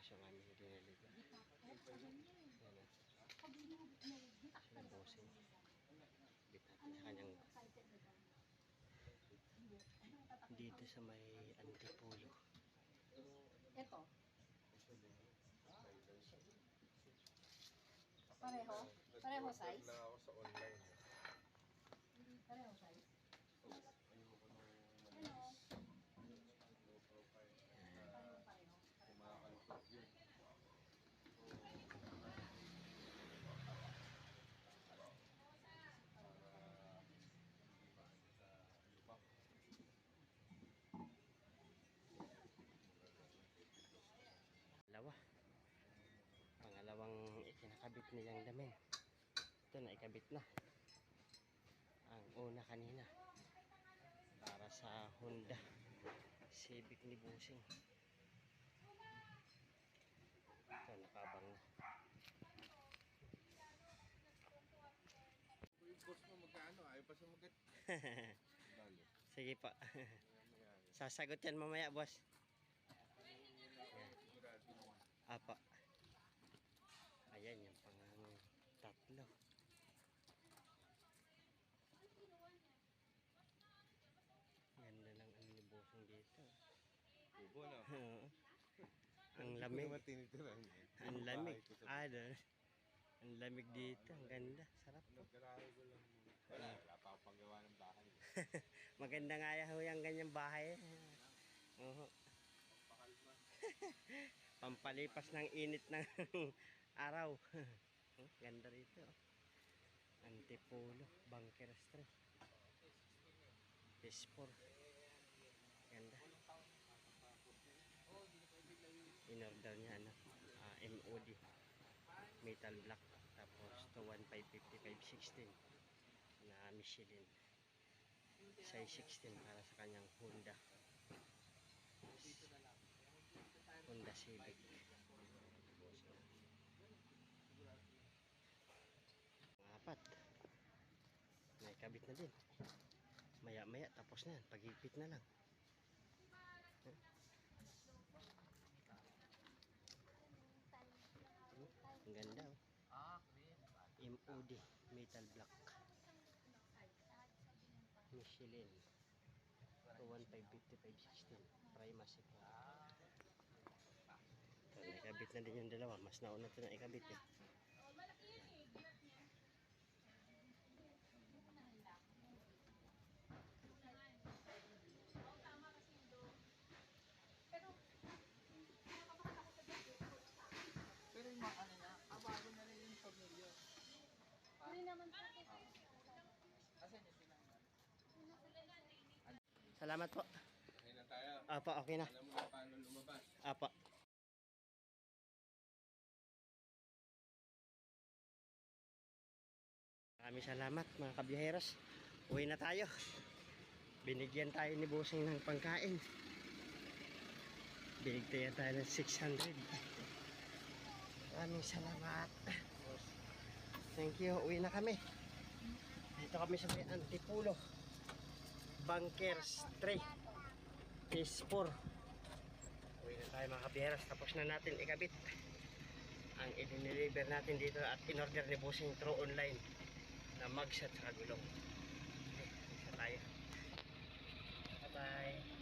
bukas yung aming diniligan. Yan na. Yung bossing. Bit natin sa kanyang dito sa may Antipolo. Ito. Pareho? Pareho size? lang ako sa online. Pareho size? Hello. Pareho. Kumakalpot yun. Pangalawang ikinakabit niyang damin. Ito na ikabit na. Ang una kanina para sa Honda Civic ni Busing. Ito nakabang na. Yung boss mo magkano? Ayaw pa siya magkat. Sige pa. Sasagot yan mamaya, boss. Apa. Ayan yung pangang tatlo. Ganda ng ano ni Busing dito. Ubo na. Ang lamig. Ang lamig. Ang lamig dito. Ang ganda. Sarap po. Nagkarahay ko lang. Wala pa akong panggawa ng bahay. Maganda nga yung ganyang bahay. Pakalma. Pampalipas ng init ng araw. Ganda rito. Antipolo, Bunker Street. P4. Ganda. In-order niya ano, MOD. Metal black. Tapos to 1550 516 na Michelin. Size 16 para sa kanyang Honda. Honda Civic. Apat. May kabit na din. Maya-maya tapos na yan. Pag-ipit na lang. Ang ganda oh. MOD metal black. Michelin. 1550 516 Primacy po. Ikabit na din yung dalawa. Mas nauna ito na ikabit eh. Pero yung mga ano niya, abago na rin yung tornilyo. Hindi naman po. Asan yung tinanggal? Salamat po. Okay na tayo. Apa, okay na. Alam mo na paano lumabas. Apa. Maraming salamat mga kabiyaheros. Uwi na tayo. Binigyan tayo ni Busing ng pangkain. Binigyan tayo ng 600. Maraming salamat. Thank you. Uwi na kami. Dito kami sa may Antipolo. Bunker Street. P4. Uwi na tayo mga kabiyaheros. Tapos na natin ikabit ang i-deliver natin dito at in-order ni Busing through online na magshot sa gulong. Okay, isa tayo. Bye bye.